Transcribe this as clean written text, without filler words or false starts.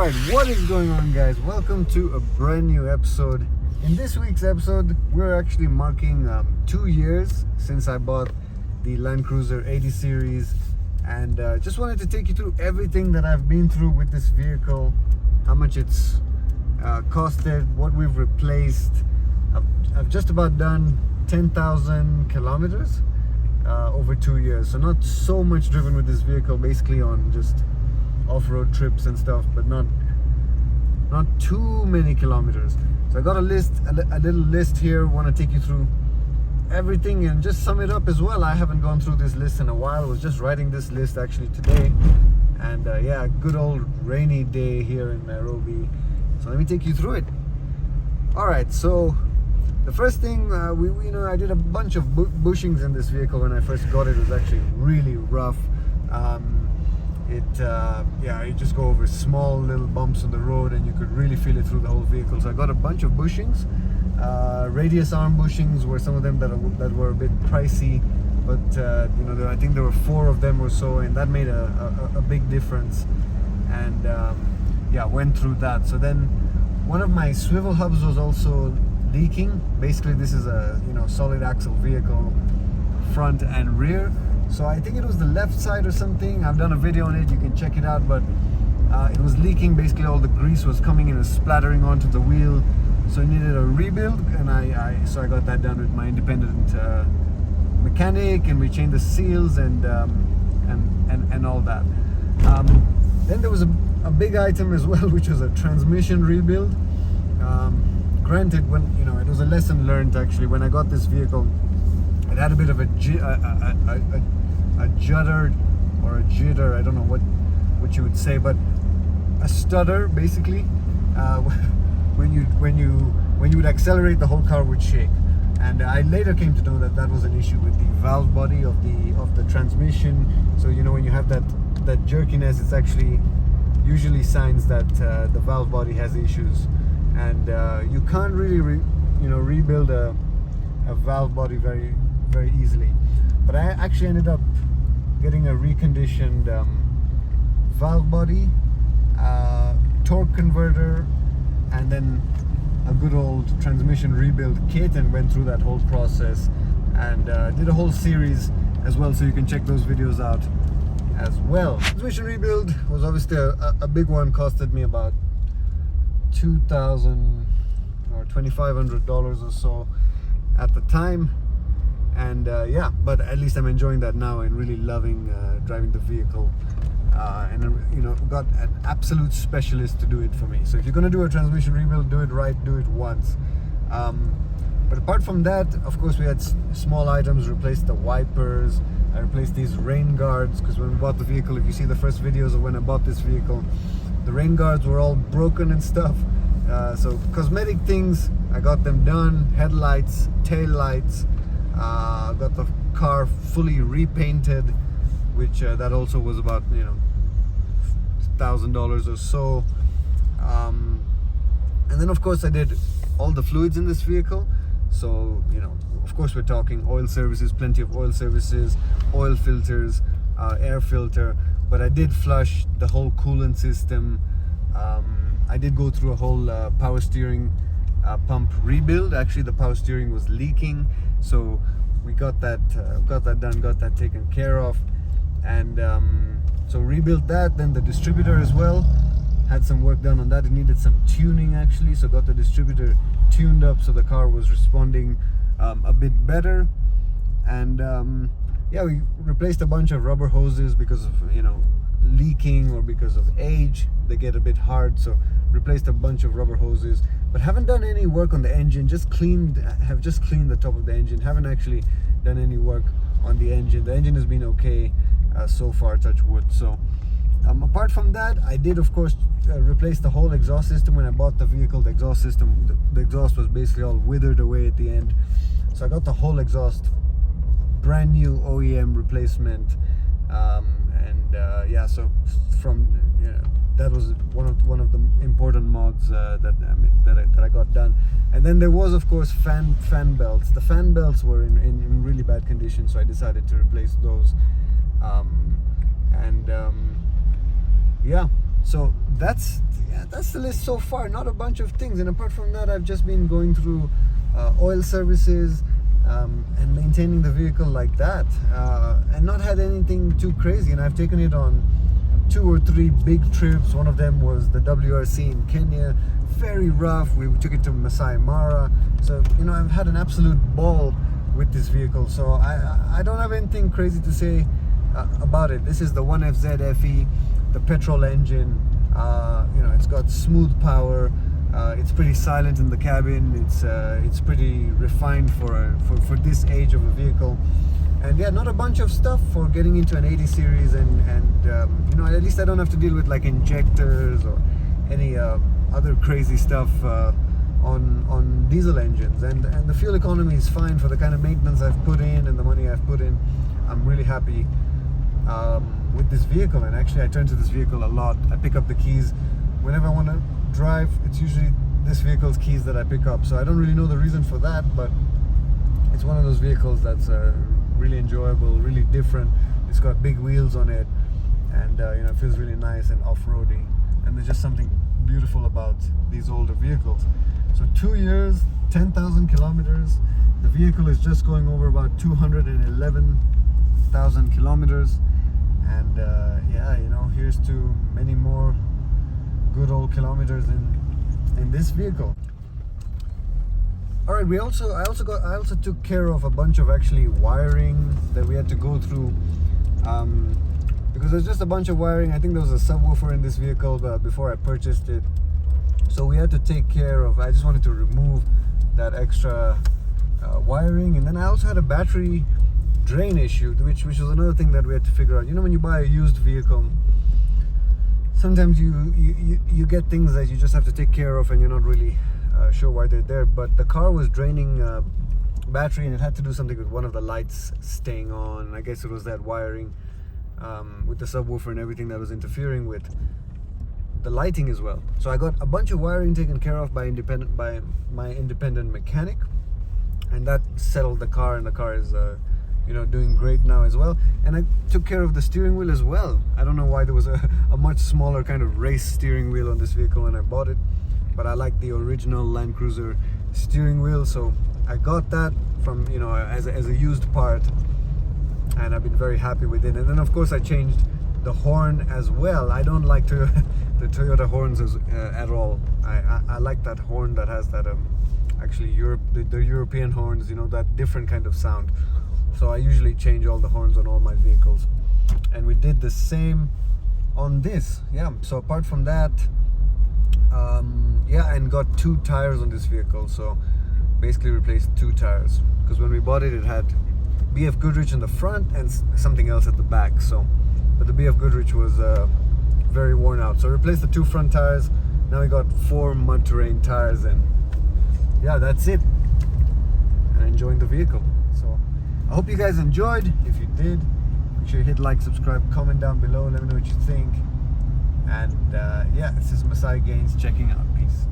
Alright, what is going on, guys? Welcome to a brand new episode. In this week's episode, we're actually marking 2 years since I bought the Land Cruiser 80 series, and just wanted to take you through everything that I've been through with this vehicle, how much it's costed, what we've replaced. I've just about done 10,000 kilometers over 2 years, so not so much driven with this vehicle, basically on just off-road trips and stuff, but not too many kilometers. So I got a little list here. Want to take you through everything and just sum it up as well. I haven't gone through this list in a while. I was just writing this list actually today, and yeah, good old rainy day here in Nairobi. So let me take you through it. All right, so the first thing, I did a bunch of bushings in this vehicle when I first got it. It was actually really rough. You just go over small little bumps on the road and you could really feel it through the whole vehicle. So I got a bunch of bushings. Radius arm bushings were some of them that were a bit pricey, but I think there were 4 of them or so, and that made a big difference. And went through that. So then one of my swivel hubs was also leaking. Basically, this is a solid axle vehicle, front and rear. So I think it was the left side or something. I've done a video on it, you can check it out, but it was leaking. Basically all the grease was coming in and splattering onto the wheel, so it needed a rebuild, and so I got that done with my independent mechanic, and we changed the seals and all that. Then there was a big item as well, which was a transmission rebuild. Granted, when it was a lesson learned actually. When I got this vehicle, it had a bit of a judder or a jitter, I don't know what you would say, but a stutter basically. When you would accelerate, the whole car would shake. And I later came to know that was an issue with the valve body of the transmission. So when you have that jerkiness, it's actually usually signs that the valve body has issues, and you can't really rebuild a valve body very very easily. But I actually ended up getting a reconditioned valve body, torque converter, and then a good old transmission rebuild kit, and went through that whole process, and did a whole series as well, so you can check those videos out as well. Transmission rebuild was obviously a big one. Costed me about $2,000 or $2,500 or so at the time. And but at least I'm enjoying that now and really loving driving the vehicle, and got an absolute specialist to do it for me. So if you're gonna do a transmission rebuild, do it right, do it once. But apart from that, of course, we had small items. Replaced the wipers. I replaced these rain guards, because when we bought the vehicle, if you see the first videos of when I bought this vehicle, the rain guards were all broken and stuff. So cosmetic things, I got them done. Headlights, tail lights. Got the car fully repainted, which that also was about $1,000 or so. And then of course I did all the fluids in this vehicle. So of course we're talking oil services, plenty of oil services, oil filters, air filter. But I did flush the whole coolant system. I did go through a whole power steering pump rebuild. Actually, the power steering was leaking, so we got that done, got that taken care of, and so rebuilt that. Then the distributor as well, had some work done on that. It needed some tuning actually, so got the distributor tuned up so the car was responding a bit better. And we replaced a bunch of rubber hoses because of leaking, or because of age, they get a bit hard. So replaced a bunch of rubber hoses, but haven't done any work on the engine. Have just cleaned the top of the engine. Haven't actually done any work on the engine. The engine has been okay so far, touch wood. So apart from that, I did of course replace the whole exhaust system. When I bought the vehicle, the exhaust system, the exhaust was basically all withered away at the end. So I got the whole exhaust brand new OEM replacement. So from that was one of the important mods that I got done. And then there was of course fan belts. The fan belts were in really bad condition, so I decided to replace those. So that's yeah, that's the list so far. Not a bunch of things, and apart from that, I've just been going through oil services and maintaining the vehicle like that, and not had anything too crazy. And I've taken it on 2 or 3 big trips. One of them was the WRC in Kenya, very rough. We took it to Masai Mara, so I've had an absolute ball with this vehicle. So I don't have anything crazy to say about it. This is the 1FZ FE, the petrol engine. It's got smooth power. It's pretty silent in the cabin. It's pretty refined for this age of a vehicle. And yeah, not a bunch of stuff for getting into an 80 series, and at least I don't have to deal with like injectors or any other crazy stuff on diesel engines. And the fuel economy is fine for the kind of maintenance I've put in and the money I've put in. I'm really happy with this vehicle, and actually I turn to this vehicle a lot. I pick up the keys whenever I want to drive. It's usually this vehicle's keys that I pick up, so I don't really know the reason for that, but it's one of those vehicles that's really enjoyable, really different. It's got big wheels on it, and it feels really nice and off-roady, and there's just something beautiful about these older vehicles. So 2 years, 10,000 kilometers. The vehicle is just going over about 211,000 kilometers, and here's to many more good old kilometers in this vehicle. All right, I also took care of a bunch of actually wiring that we had to go through, because there's just a bunch of wiring. I think there was a subwoofer in this vehicle before I purchased it, so we had to take care of. I just wanted to remove that extra wiring, and then I also had a battery drain issue, which was another thing that we had to figure out. When you buy a used vehicle, sometimes you get things that you just have to take care of, and you're not really sure why they're there. But the car was draining battery, and it had to do something with one of the lights staying on. I guess it was that wiring with the subwoofer and everything that was interfering with the lighting as well. So I got a bunch of wiring taken care of by my independent mechanic, and that settled the car, and the car is doing great now as well. And I took care of the steering wheel as well. I don't know why there was a much smaller kind of race steering wheel on this vehicle when I bought it, but I like the original Land Cruiser steering wheel, so I got that from as a used part, and I've been very happy with it. And then of course I changed the horn as well. I don't like the Toyota horns at all. I like that horn that has that actually the European horns, that different kind of sound. So I usually change all the horns on all my vehicles, and we did the same on this. Yeah, so apart from that, and got 2 tires on this vehicle. So basically replaced 2 tires, because when we bought it, it had BF Goodrich in the front and something else at the back. But the BF Goodrich was very worn out, so replaced the 2 front tires. Now we got 4 mud terrain tires, and yeah, that's it. And enjoying the vehicle. So I hope you guys enjoyed. If you did, make sure you hit like, subscribe, comment down below, let me know what you think. And this is Masai Gaines checking out. Peace.